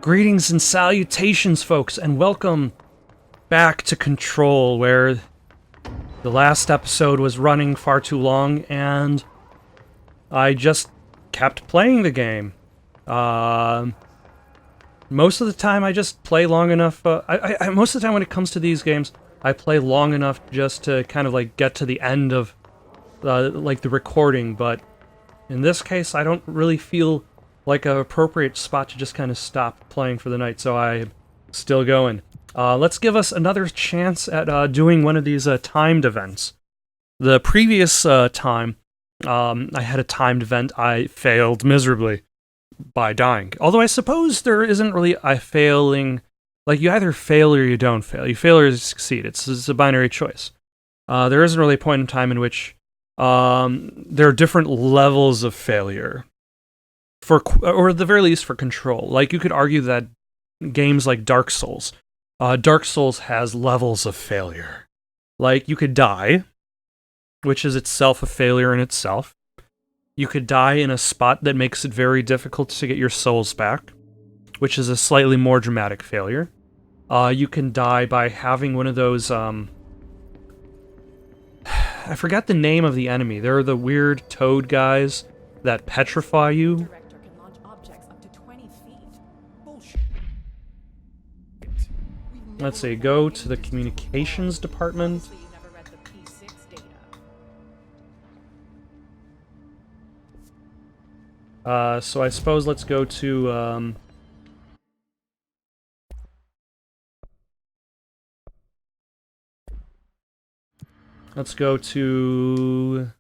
Greetings and salutations, folks, and welcome back to Control, where the last episode was running far too long, and I just kept playing the game. Most of the time, I just play long enough. Most of the time, when it comes to these games, I play long enough just to kind of like get to the end of like the recording. But in this case, I don't really feel like an appropriate spot to just kind of stop playing for the night, so I'm still going. Let's give us another chance at doing one of these timed events. The previous time, I had a timed event. I failed miserably by dying. Although I suppose there isn't really a failing. Like, you either fail or you don't fail. You fail or you succeed. It's a binary choice. There isn't really a point in time in which there are different levels of failure. Or at the very least for Control. Like, you could argue that games like Dark Souls has levels of failure. Like, you could die, which is itself a failure in itself. You could die in a spot that makes it very difficult to get your souls back, which is a slightly more dramatic failure. You can die by having one of those, I forgot the name of the enemy. They're the weird toad guys that petrify you. Let's see, go to the communications department. So I suppose let's go to, let's go to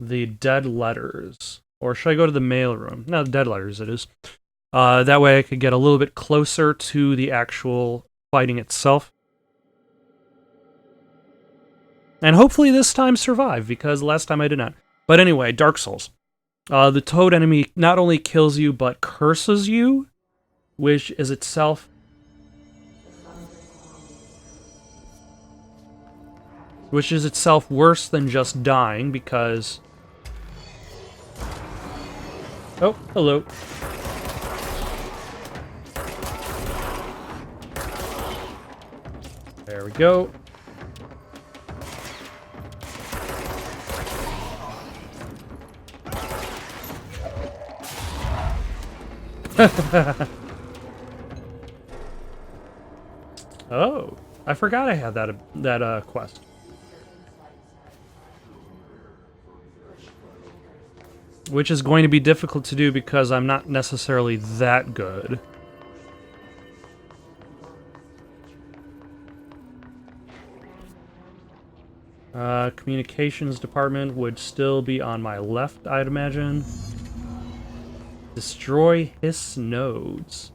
the dead letters. Or should I go to the mailroom? No, the dead letters it is. That way I could get a little bit closer to the actual fighting itself. And hopefully this time survive, because last time I did not. But anyway, Dark Souls. The toad enemy not only kills you, but curses you, which is itself worse than just dying, because... Oh, hello. There we go. Oh, I forgot I had that quest. Which is going to be difficult to do because I'm not necessarily that good. Communications department would still be on my left, I'd imagine. Destroy hiss nodes.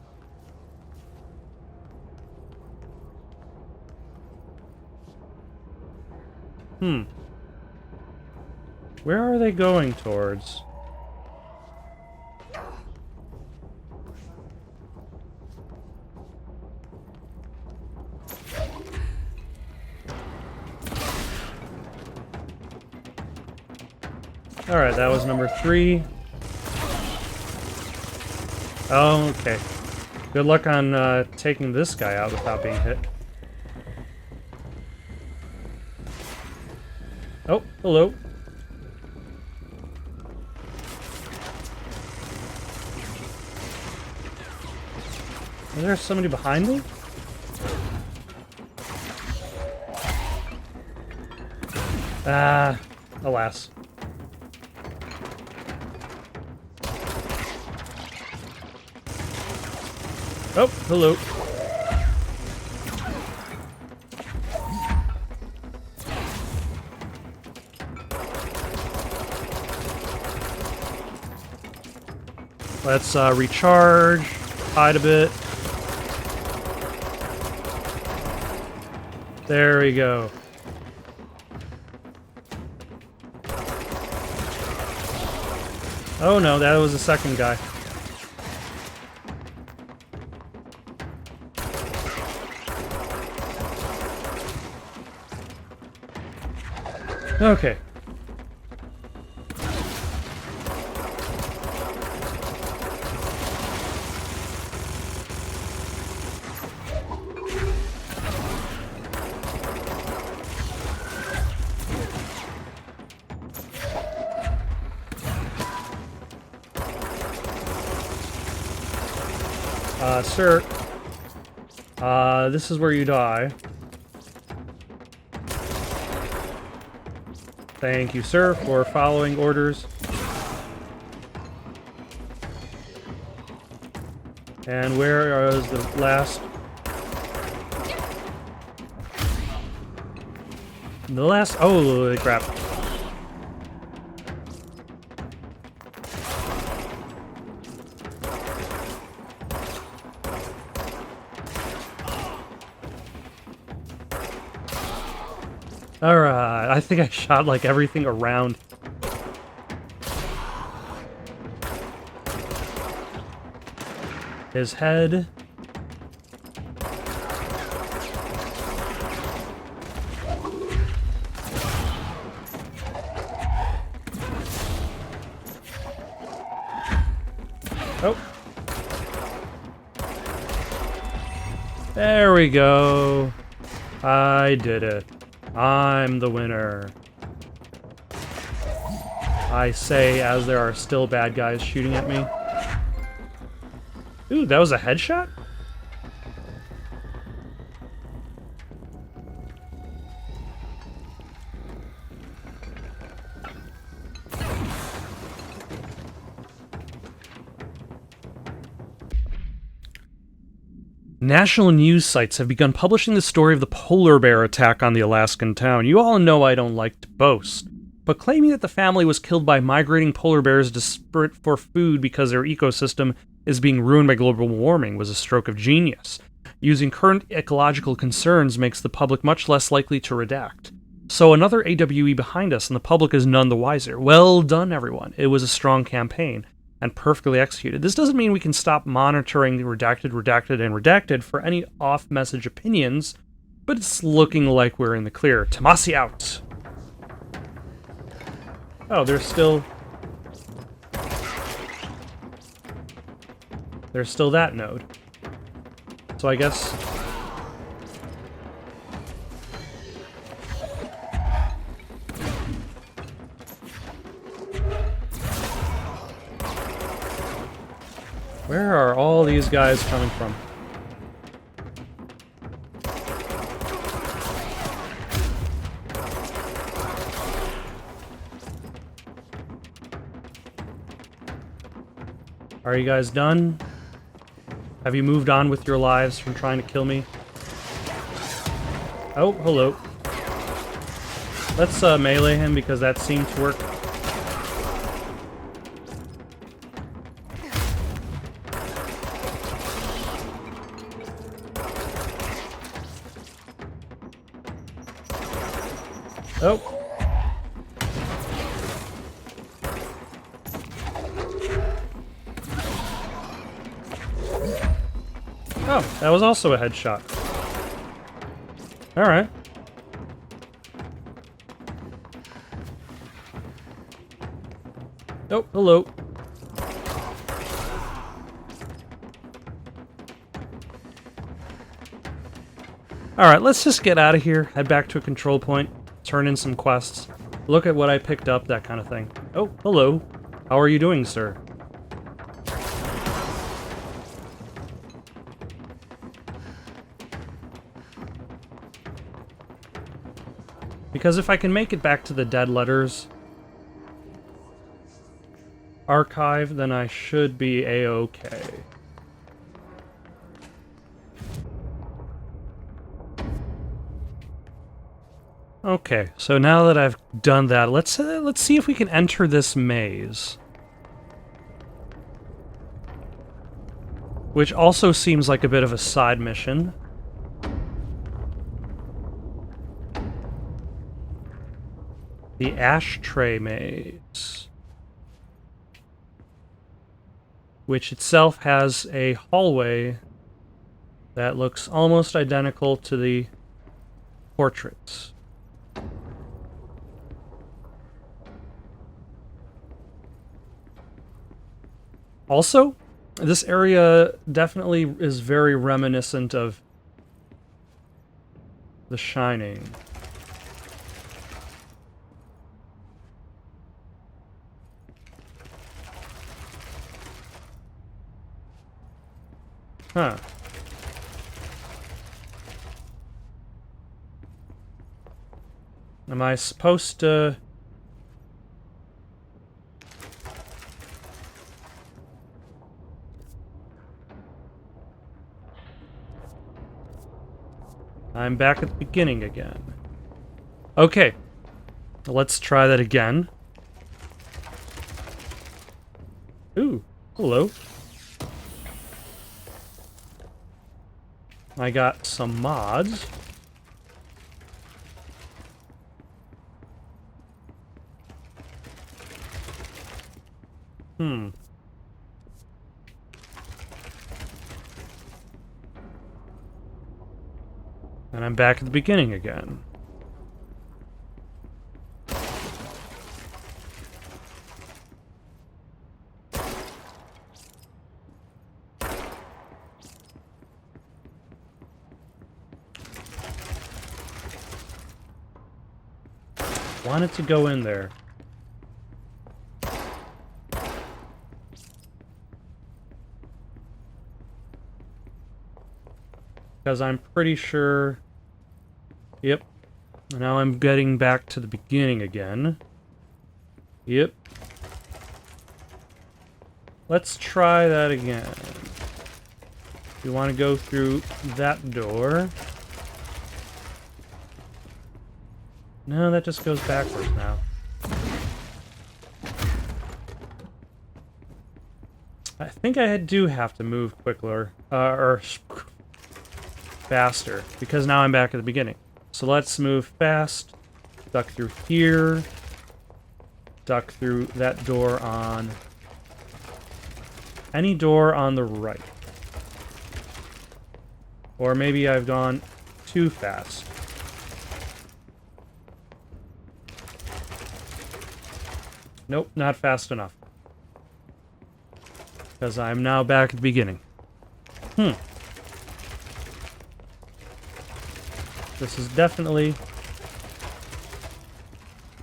Where are they going towards? Alright, that was number 3. Oh, okay. Good luck on taking this guy out without being hit. Oh, hello. Is there somebody behind me? Ah, alas. Oh, hello. Let's recharge, hide a bit. There we go. Oh no, that was the second guy. Okay. Sir. This is where you die. Thank you, sir, for following orders. And where is the last... The last... Oh, crap. Alright, I think I shot, like, everything around. His head. Oh. There we go. I did it. I'm the winner. I say as there are still bad guys shooting at me. Ooh, that was a headshot? National news sites have begun publishing the story of the polar bear attack on the Alaskan town. You all know I don't like to boast, but claiming that the family was killed by migrating polar bears desperate for food because their ecosystem is being ruined by global warming was a stroke of genius. Using current ecological concerns makes the public much less likely to redact. So another AWE behind us, and the public is none the wiser. Well done, everyone. It was a strong campaign, and perfectly executed. This doesn't mean we can stop monitoring the redacted, and redacted for any off-message opinions, but it's looking like we're in the clear. Tomasi out! Oh, there's still that node. So I guess... Where are all these guys coming from? Are you guys done? Have you moved on with your lives from trying to kill me? Oh, hello. Let's melee him because that seemed to work. Oh. Oh, that was also a headshot. Alright. Oh, hello. Alright, let's just get out of here, head back to a control point. Turn in some quests, look at what I picked up, that kind of thing. Oh, hello. How are you doing, sir? Because if I can make it back to the Dead Letters archive, then I should be a-okay. Okay, so now that I've done that, let's see if we can enter this maze. Which also seems like a bit of a side mission. The Ashtray Maze. Which itself has a hallway that looks almost identical to the portraits. Also, this area definitely is very reminiscent of The Shining. Huh. Am I supposed to... I'm back at the beginning again. Okay. Let's try that again. Ooh, hello. I got some mods. And I'm back at the beginning again. Wanted to go in there. Because I'm pretty sure... Yep. Now I'm getting back to the beginning again. Yep. Let's try that again. We want to go through that door. No, that just goes backwards now. I think I do have to move quicker, or faster, because now I'm back at the beginning. So let's move fast, duck through here, duck through that door on... any door on the right. Or maybe I've gone too fast. Nope, not fast enough. Because I'm now back at the beginning. This is definitely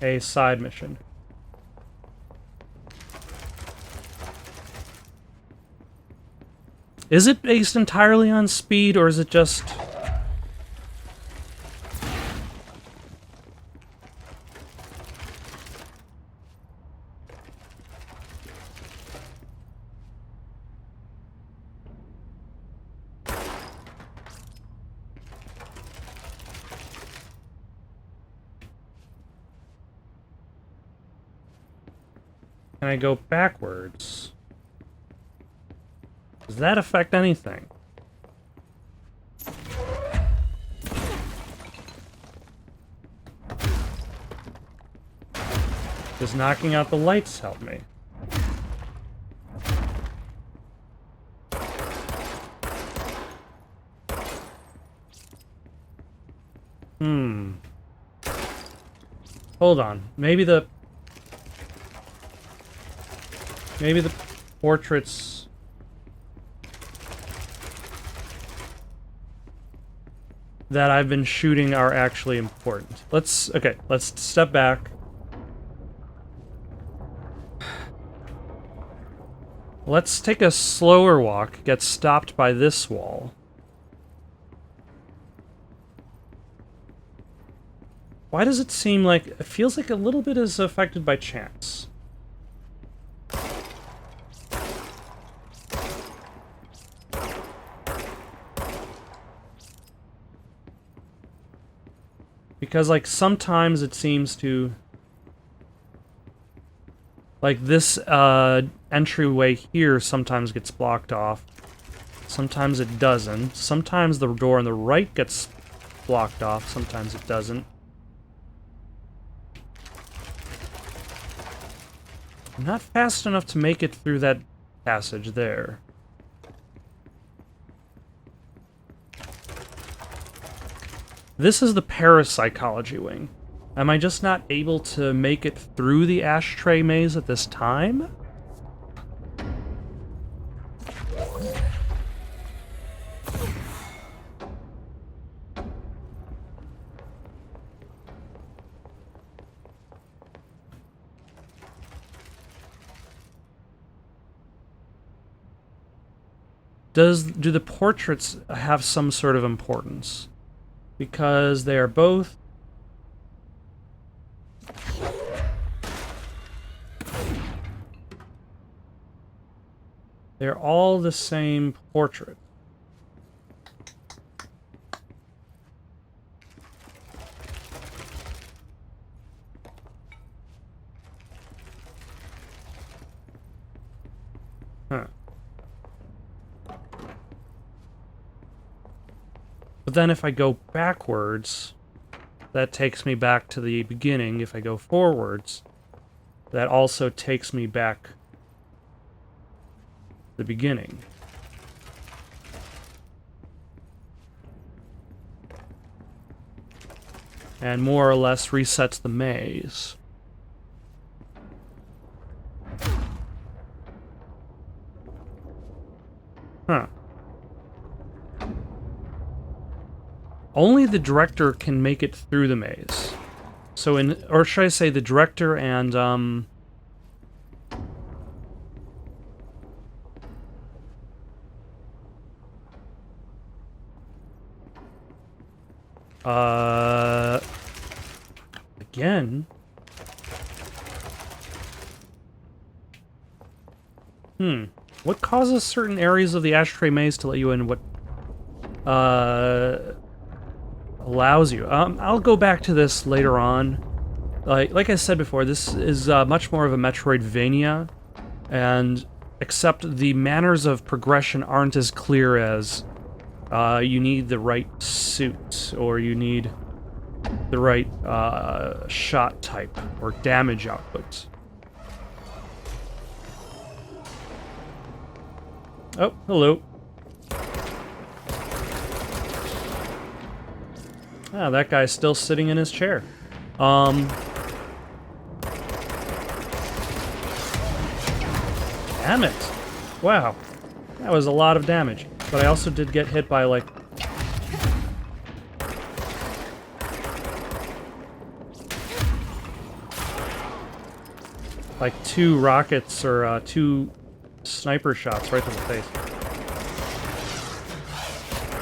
a side mission. Is it based entirely on speed, or is it just... Can I go backwards? Does that affect anything? Does knocking out the lights help me? Hold on. Maybe the portraits... that I've been shooting are actually important. Let's step back. Let's take a slower walk, get stopped by this wall. Why does it seem like... it feels like a little bit is affected by chance. Because, like, sometimes it seems to... like, this, entryway here sometimes gets blocked off. Sometimes it doesn't. Sometimes the door on the right gets blocked off. Sometimes it doesn't. I'm not fast enough to make it through that passage there. This is the parapsychology wing. Am I just not able to make it through the ashtray maze at this time? do the portraits have some sort of importance? Because they are both... They're all the same portrait. Huh. But then if I go backwards, that takes me back to the beginning. If I go forwards, that also takes me back to the beginning. And more or less resets the maze. Huh. Only the director can make it through the maze. So or should I say the director and, again? What causes certain areas of the ashtray maze to let you in? What, allows you? I'll go back to this later on. Like I said before, this is much more of a Metroidvania, and except the manners of progression aren't as clear as you need the right suit, or you need the right shot type, or damage output. Oh, hello. Ah, that guy's still sitting in his chair. Damn it. Wow. That was a lot of damage. But I also did get hit by, like... like 2 rockets, or 2 sniper shots right to the face.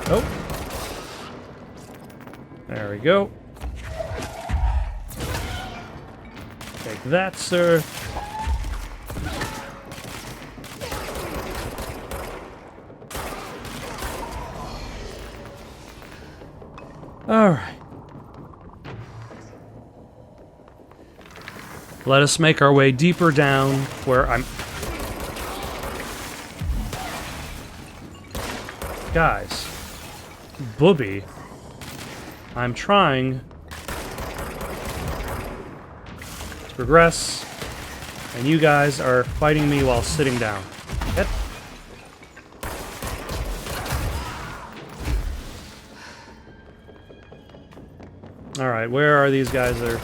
Oh. There we go. Take that, sir. Alright. Let us make our way deeper down where I'm... Guys. Booby. I'm trying to progress, and you guys are fighting me while sitting down. Yep. Alright, where are these guys that are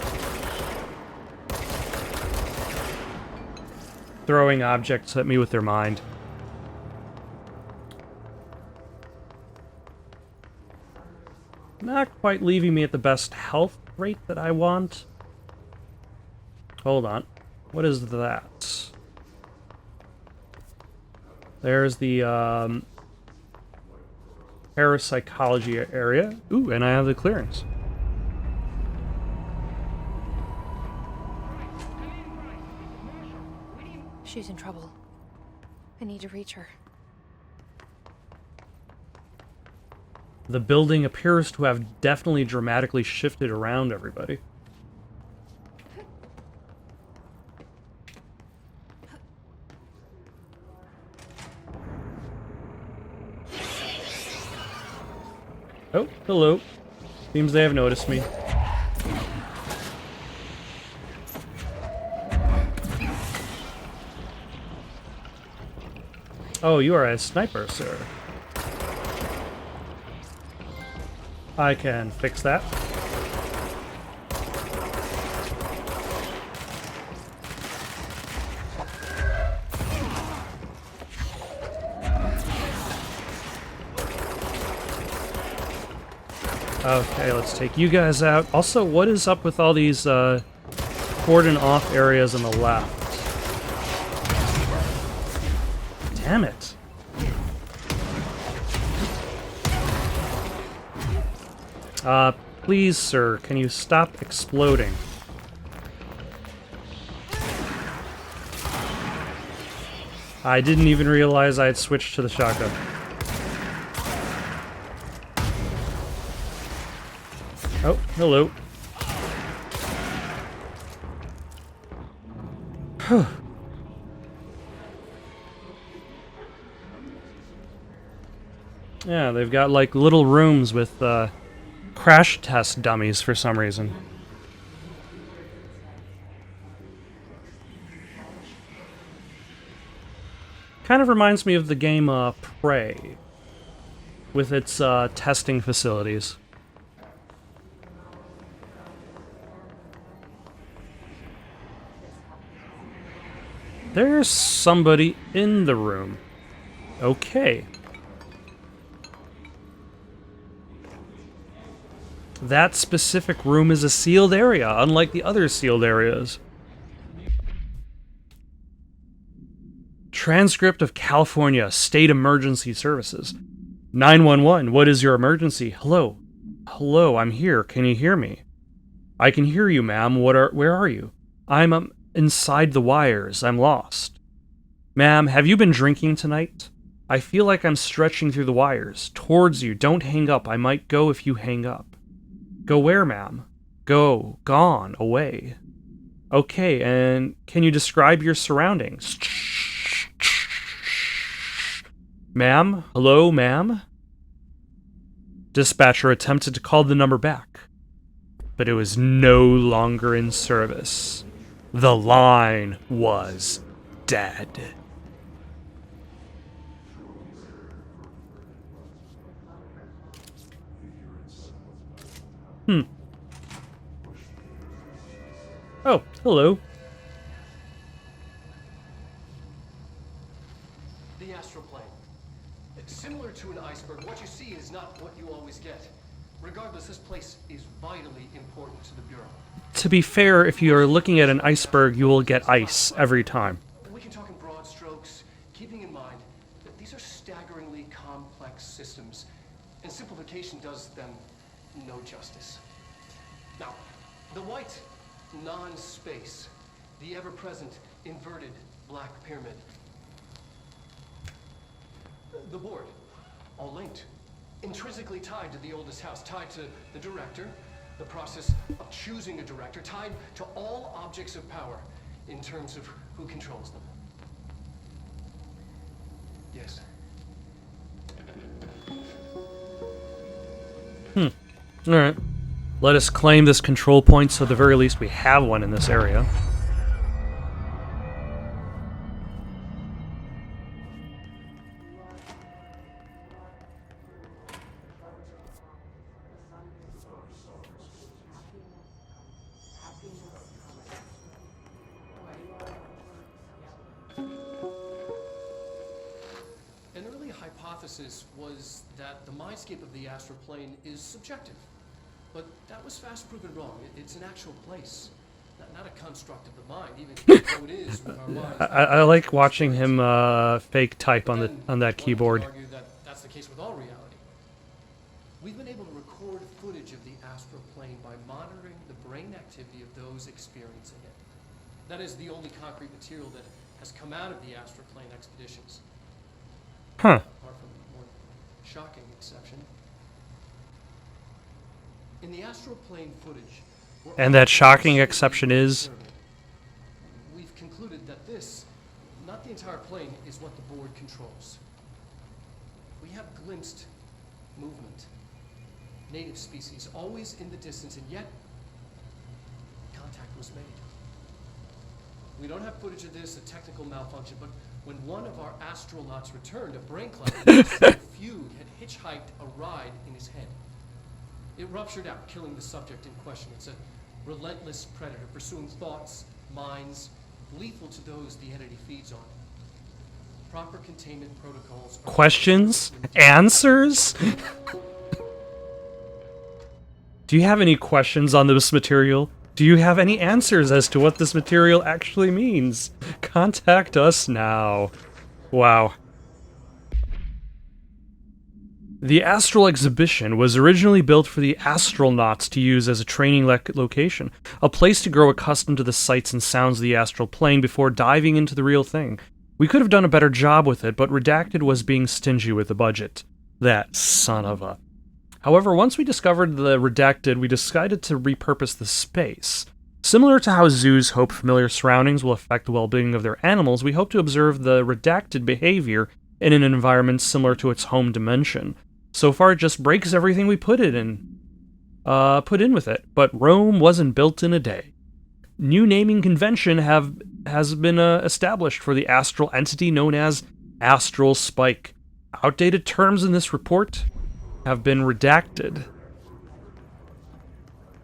throwing objects at me with their mind? Not quite leaving me at the best health rate that I want. Hold on. What is that? There's the parapsychology area. Ooh, and I have the clearance. She's in trouble. I need to reach her. The building appears to have definitely dramatically shifted around everybody. Oh, hello. Seems they have noticed me. Oh, you are a sniper, sir. I can fix that. Okay, let's take you guys out. Also, what is up with all these cordon off areas on the left? Damn it. Please, sir, can you stop exploding? I didn't even realize I had switched to the shotgun. Oh, hello. Yeah, they've got like little rooms with crash test dummies for some reason. Kind of reminds me of the game Prey, with its testing facilities. There's somebody in the room. Okay. That specific room is a sealed area, unlike the other sealed areas. Transcript of California State Emergency Services. 911, what is your emergency? Hello. Hello, I'm here. Can you hear me? I can hear you, ma'am. Where are you? I'm inside the wires. I'm lost. Ma'am, have you been drinking tonight? I feel like I'm stretching through the wires. Towards you. Don't hang up. I might go if you hang up. Go where, ma'am? Go. Gone. Away. Okay, and can you describe your surroundings? Ma'am? Hello, ma'am? Dispatcher attempted to call the number back, but it was no longer in service. The line was dead. Oh, hello. The astral plane. Similar to an iceberg, what you see is not what you always get. Regardless, this place is vitally important to the Bureau. To be fair, if you are looking at an iceberg, you will get ice every time. We can talk in broad strokes, keeping in mind that these are staggeringly complex systems, and simplification does them no justice. Now, the white non-space, the ever-present inverted black pyramid. The board, all linked, intrinsically tied to the oldest house, tied to the director, the process of choosing a director, tied to all objects of power in terms of who controls them. Yes. Alright. Let us claim this control point, so at the very least we have one in this area. An early hypothesis was that the mindscape of the astral plane is subjective. But that was fast proven wrong. It's an actual place, not a construct of the mind, even though it is with our minds. I like watching him fake type on that keyboard. One could argue that that's the case with all reality. We've been able to record footage of the astral plane by monitoring the brain activity of those experiencing it. That is the only concrete material that has come out of the astral plane expeditions. Huh. Apart from a more shocking exception. In the astral plane footage, And that shocking exception is... we've concluded that this, not the entire plane, is what the board controls. We have glimpsed movement, native species, always in the distance, and yet contact was made. We don't have footage of this, a technical malfunction, but when one of our astronauts returned, a brain clot feud had hitchhiked a ride in his head. It ruptured out, killing the subject in question. It's a relentless predator, pursuing thoughts, minds, lethal to those the entity feeds on. Proper containment protocols are... Questions? Answers? Do you have any questions on this material? Do you have any answers as to what this material actually means? Contact us now. Wow. The Astral Exhibition was originally built for the astronauts to use as a training location, a place to grow accustomed to the sights and sounds of the astral plane before diving into the real thing. We could have done a better job with it, but Redacted was being stingy with the budget. That son of a... However, once we discovered the Redacted, we decided to repurpose the space. Similar to how zoos hope familiar surroundings will affect the well-being of their animals, we hope to observe the Redacted behavior in an environment similar to its home dimension. So far, it just breaks everything we put in with it. But Rome wasn't built in a day. New naming convention has been established for the astral entity known as Astral Spike. Outdated terms in this report have been redacted.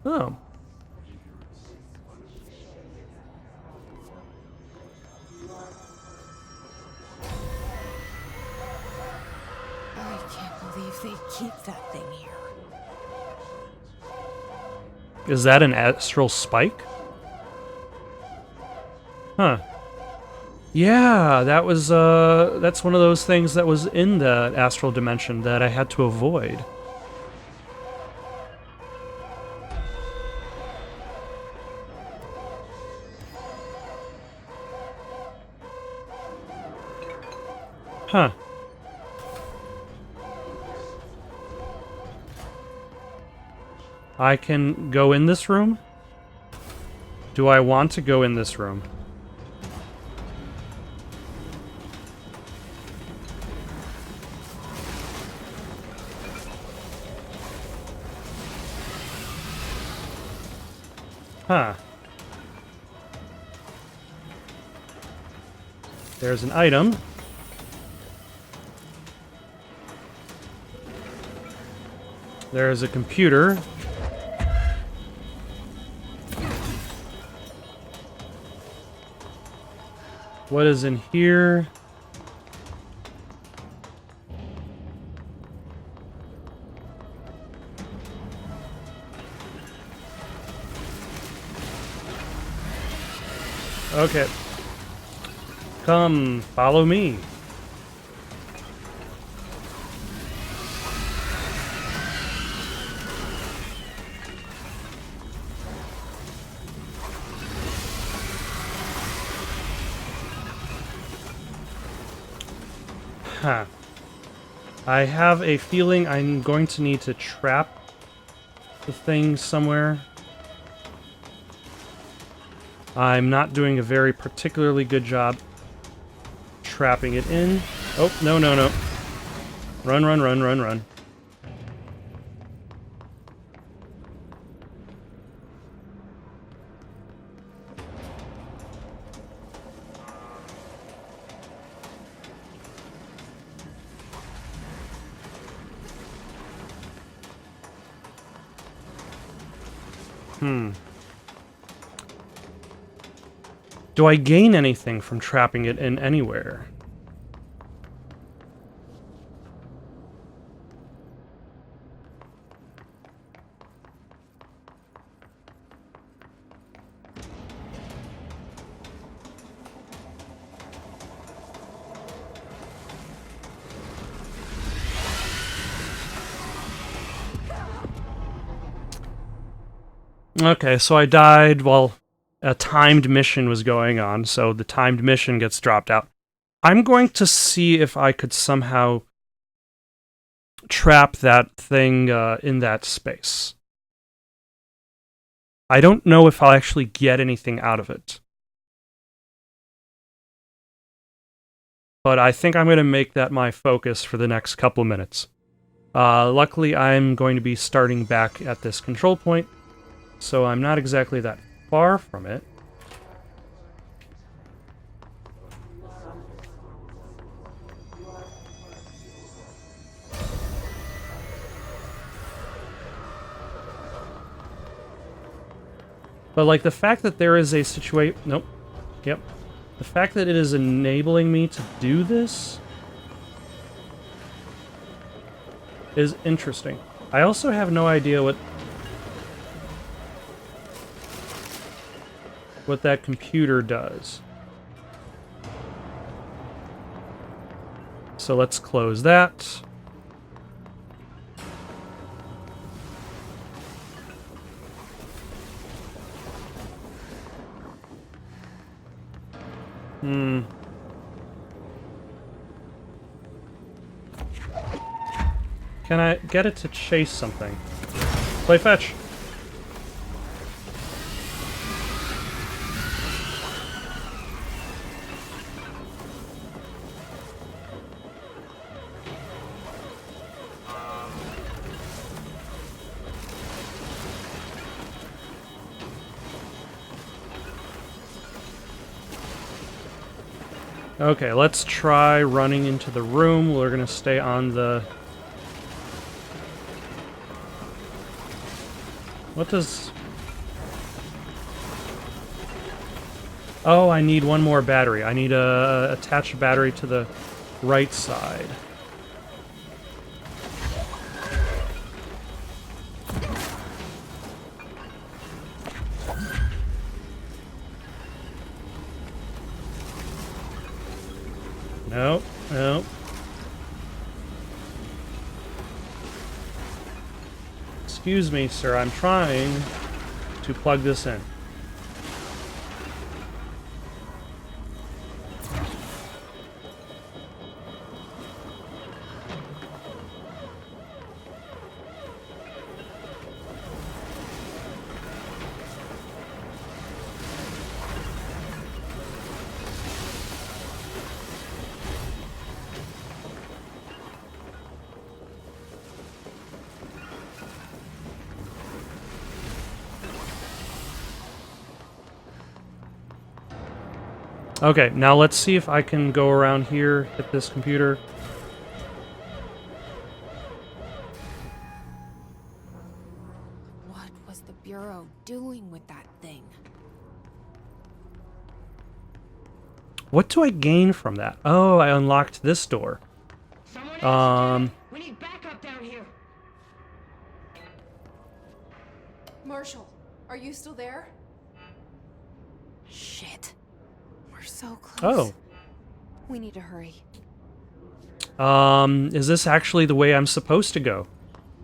Oh. I can't believe they keep that thing here. Is that an astral spike? Huh. Yeah, that was, that's one of those things that was in the astral dimension that I had to avoid. Huh. I can go in this room? Do I want to go in this room? Huh. There's an item. There's a computer. What is in here? Okay. Come, follow me. Huh. I have a feeling I'm going to need to trap the thing somewhere. I'm not doing a very particularly good job trapping it in. Oh, no, no, no. Run, run, run, run, run. Do I gain anything from trapping it in anywhere? Okay, so I died while a timed mission was going on, so the timed mission gets dropped out. I'm going to see if I could somehow trap that thing in that space. I don't know if I'll actually get anything out of it. But I think I'm going to make that my focus for the next couple minutes. Luckily, I'm going to be starting back at this control point, so I'm not exactly that far from it. But like the fact that there is a situation... Nope. Yep. The fact that it is enabling me to do this is interesting. I also have no idea what that computer does. So let's close that. Hmm. Can I get it to chase something? Play fetch. Okay, let's try running into the room. We're gonna stay on the... What does... Oh, I need one more battery. I need to attach a battery to the right side. Nope, nope. Excuse me, sir, I'm trying to plug this in. Okay, now let's see if I can go around here, hit this computer. What was the Bureau doing with that thing? What do I gain from that? Oh, I unlocked this door. We need backup down here. Marshall, are you still there? Shit. We're so close. Oh. We need to hurry. Is this actually the way I'm supposed to go?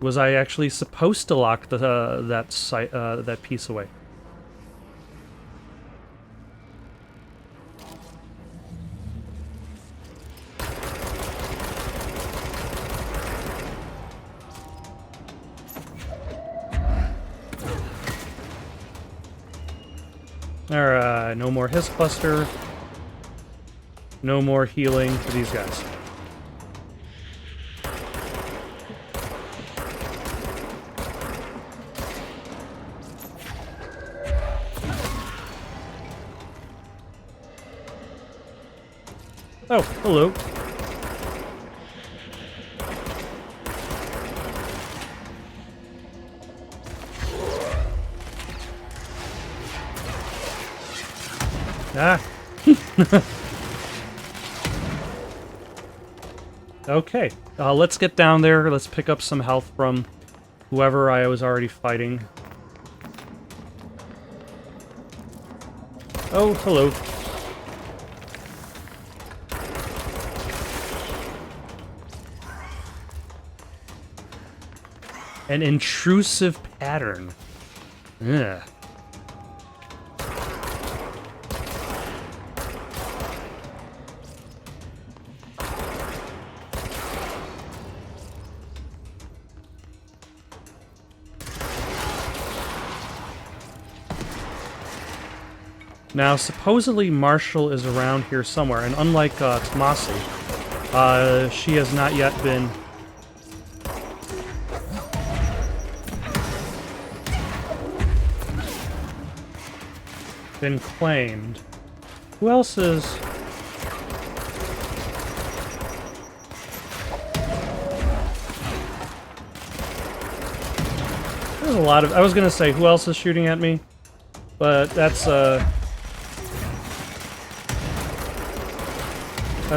Was I actually supposed to lock the that piece away? Alright, no more hiss cluster. No more healing for these guys. Oh, hello. Ah. Okay, let's get down there. Let's pick up some health from whoever I was already fighting. Oh, hello. An intrusive pattern. Ugh. Now, supposedly Marshall is around here somewhere, and unlike Tomasi, she has not yet been claimed. Who else is... There's a lot of... I was gonna say, who else is shooting at me? But that's, a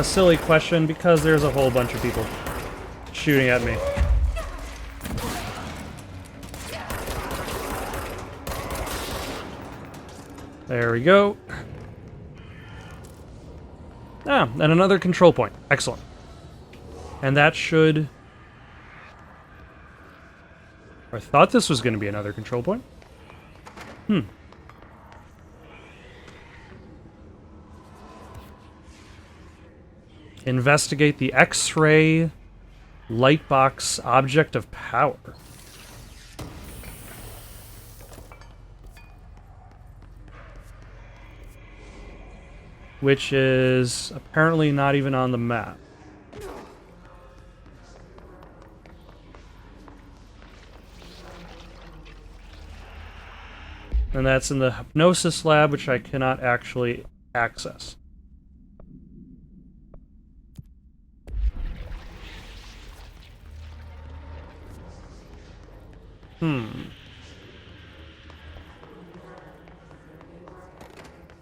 silly question, because there's a whole bunch of people shooting at me. There we go. Ah, and another control point. Excellent. And that should... I thought this was going to be another control point. Investigate the X-ray lightbox object of power. Which is apparently not even on the map. And that's in the hypnosis lab, which I cannot actually access.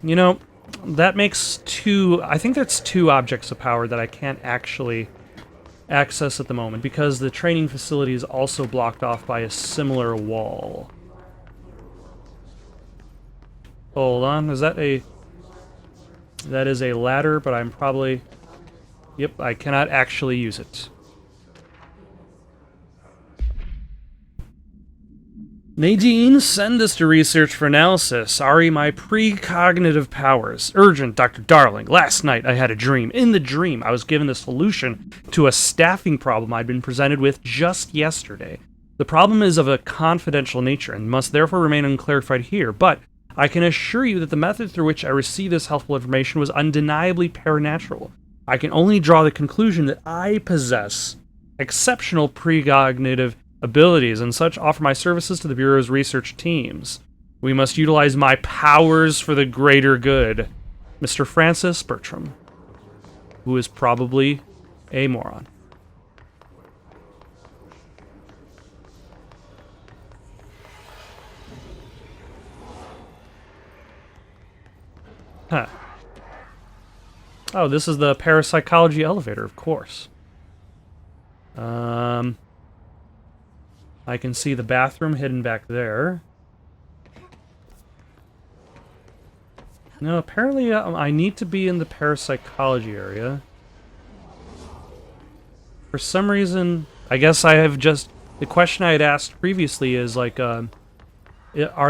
You know, that makes two... I think that's two objects of power that I can't actually access at the moment, because the training facility is also blocked off by a similar wall. Hold on, is that a... That is a ladder, but I'm probably... Yep, I cannot actually use it. Nadine, send this to research for analysis. Ari, my precognitive powers. Urgent, Dr. Darling. Last night I had a dream. In the dream, I was given the solution to a staffing problem I'd been presented with just yesterday. The problem is of a confidential nature and must therefore remain unclarified here, but I can assure you that the method through which I received this helpful information was undeniably paranatural. I can only draw the conclusion that I possess exceptional precognitive abilities, and such offer my services to the Bureau's research teams. We must utilize my powers for the greater good. Mr. Francis Bertram, who is probably a moron. Huh. Oh, this is the parapsychology elevator, of course. I can see the bathroom hidden back there. No, apparently I need to be in the parapsychology area. For some reason, I guess I have just... The question I had asked previously is, like, are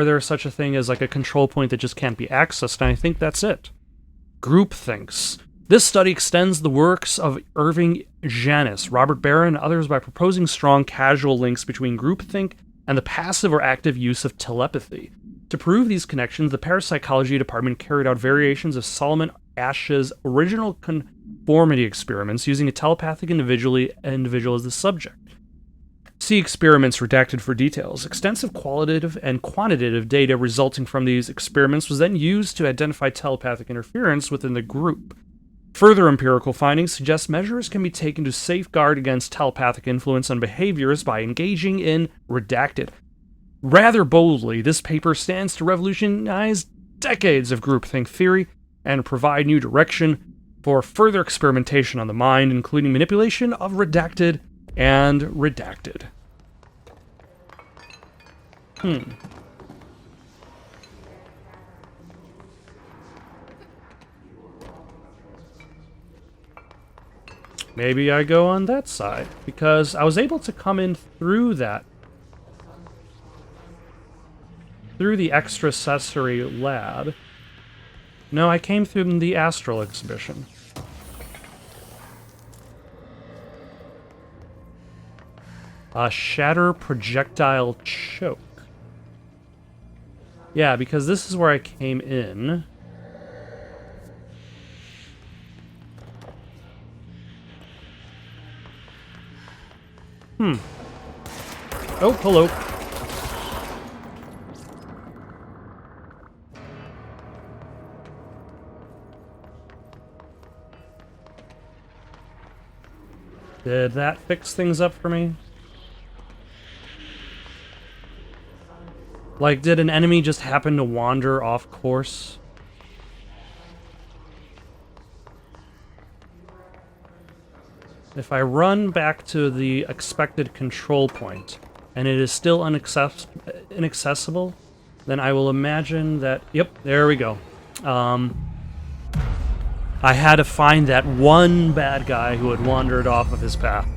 there such a thing as, like, a control point that just can't be accessed? And I think that's it. Groupthinks. This study extends the works of Irving Janis, Robert Barron, and others by proposing strong causal links between groupthink and the passive or active use of telepathy. To prove these connections, the parapsychology department carried out variations of Solomon Asch's original conformity experiments using a telepathic individual as the subject. See experiments redacted for details. Extensive qualitative and quantitative data resulting from these experiments was then used to identify telepathic interference within the group. Further empirical findings suggest measures can be taken to safeguard against telepathic influence on behaviors by engaging in redacted. Rather boldly, this paper stands to revolutionize decades of groupthink theory and provide new direction for further experimentation on the mind, including manipulation of redacted and redacted. Maybe I go on that side, because I was able to come in through that. Through the extrasensory lab. No, I came through the astral exhibition. A shatter projectile choke. Yeah, because this is where I came in. Oh, hello. Did that fix things up for me? Like, did an enemy just happen to wander off course? If I run back to the expected control point, and it is still inaccessible, then I will imagine that... Yep, there we go. I had to find that one bad guy who had wandered off of his path.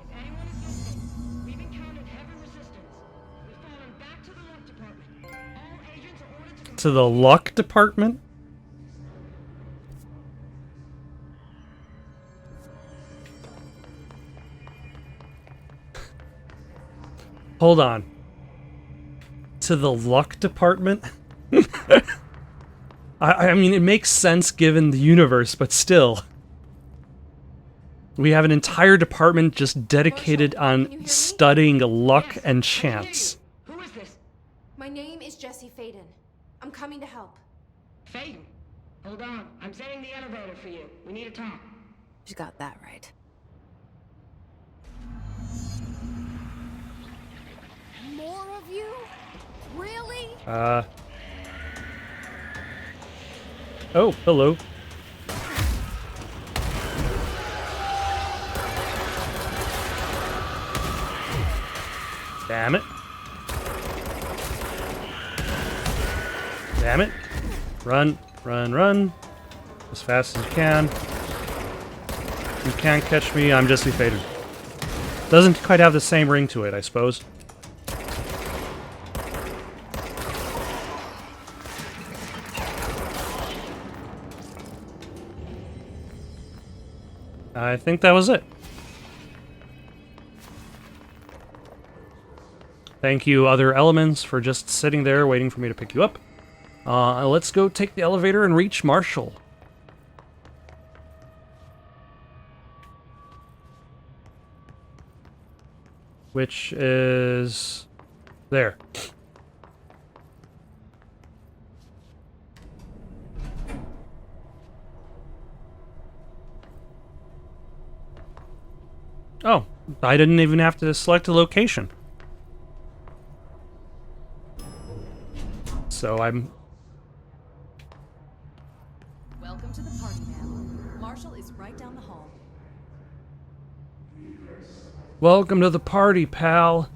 If anyone is listening, we've encountered heavy resistance. We've fallen back to the To the luck department? Hold on. To the luck department? I mean, it makes sense given the universe, but still. We have an entire department just dedicated Marshall, can you hear on me? studying luck Yes, and I can hear chance. you. Who is this? My name is Jesse Faden. I'm coming to help. Faden. Hold on. I'm setting the elevator for you. We need to talk. You got that right. More of you? Really? Oh, hello. Damn it. Damn it. Run, run, run. As fast as you can. You can't catch me, I'm Jesse Faden. Doesn't quite have the same ring to it, I suppose. I think that was it. Thank you, other elements, for just sitting there waiting for me to pick you up. Let's go take the elevator and reach Marshall. Which is... there. Oh, I didn't even have to select a location. So I'm... Welcome to the party, ma'am. Marshall is right down the hall. Welcome to the party, pal.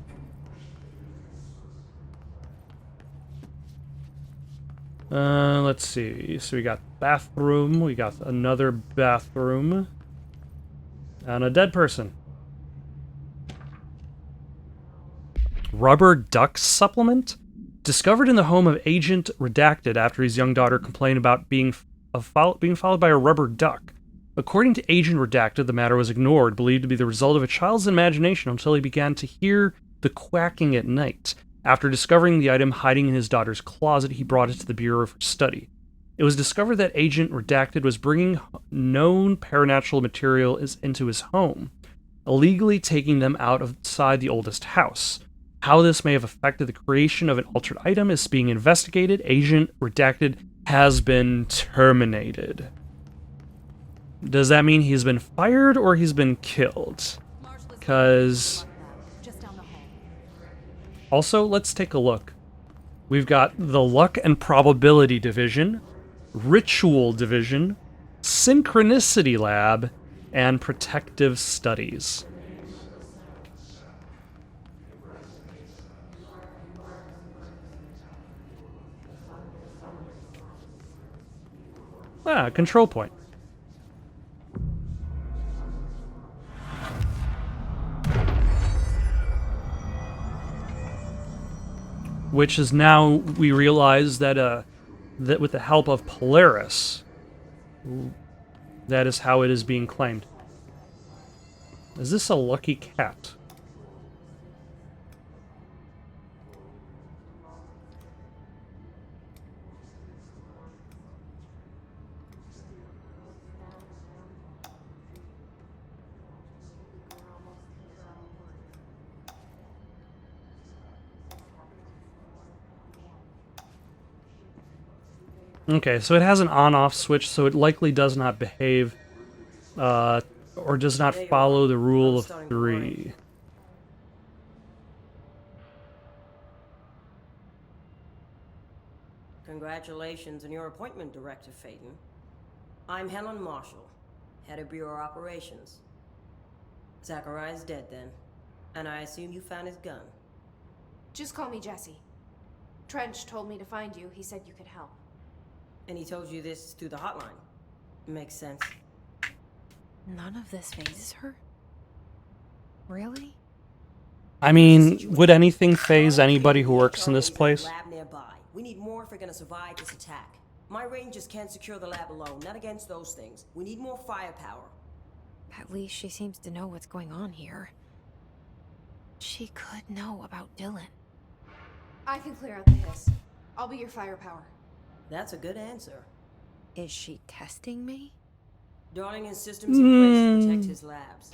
Let's see. So we got bathroom, we got another bathroom, and a dead person. Rubber duck supplement? Discovered in the home of Agent Redacted after his young daughter complained about being followed by a rubber duck. According to Agent Redacted, the matter was ignored, believed to be the result of a child's imagination until he began to hear the quacking at night. After discovering the item hiding in his daughter's closet, he brought it to the Bureau for study. It was discovered that Agent Redacted was bringing known paranatural material into his home, illegally taking them outside the oldest house. How this may have affected the creation of an altered item is being investigated. Agent Redacted has been terminated. Does that mean he's been fired or he's been killed? Because... Just down the hall. also, let's take a look. We've got the Luck and Probability Division, Ritual Division, Synchronicity Lab, and Protective Studies. Ah, control point. Which is now, we realize that, that with the help of Polaris, that is how it is being claimed. Is this a lucky cat? Okay, so it has an on-off switch, so it likely does not behave, or does not follow the rule of 3. Congratulations on your appointment, Director Faden. I'm Helen Marshall, Head of Bureau Operations. Zachariah's dead then, and I assume you found his gun. Just call me Jesse. Trench told me to find you. He said you could help. And he told you this through the hotline. Makes sense. None of this phases her? Really? I mean, would anything phase anybody who works in this place? Lab nearby. We need more if we're gonna survive this attack. My rangers can't secure the lab alone, not against those things. We need more firepower. At least she seems to know what's going on here. She could know about Dylan. I can clear out the hiss. I'll be your firepower. That's a good answer. Is she testing me? Darling has systems in place to protect his labs.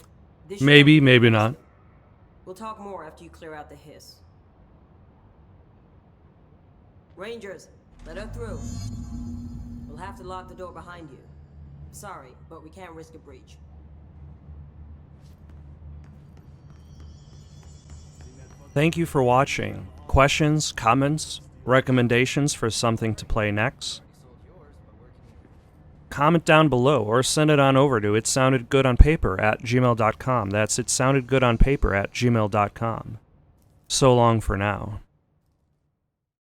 This should Maybe, help you maybe use not. them. We'll talk more after you clear out the hiss. Rangers, let her through. We'll have to lock the door behind you. Sorry, but we can't risk a breach. Thank you for watching. Questions, comments, recommendations for something to play next? Comment down below or send it on over to itsoundedgoodonpaper@gmail.com. That's itsoundedgoodonpaper@gmail.com. So long for now.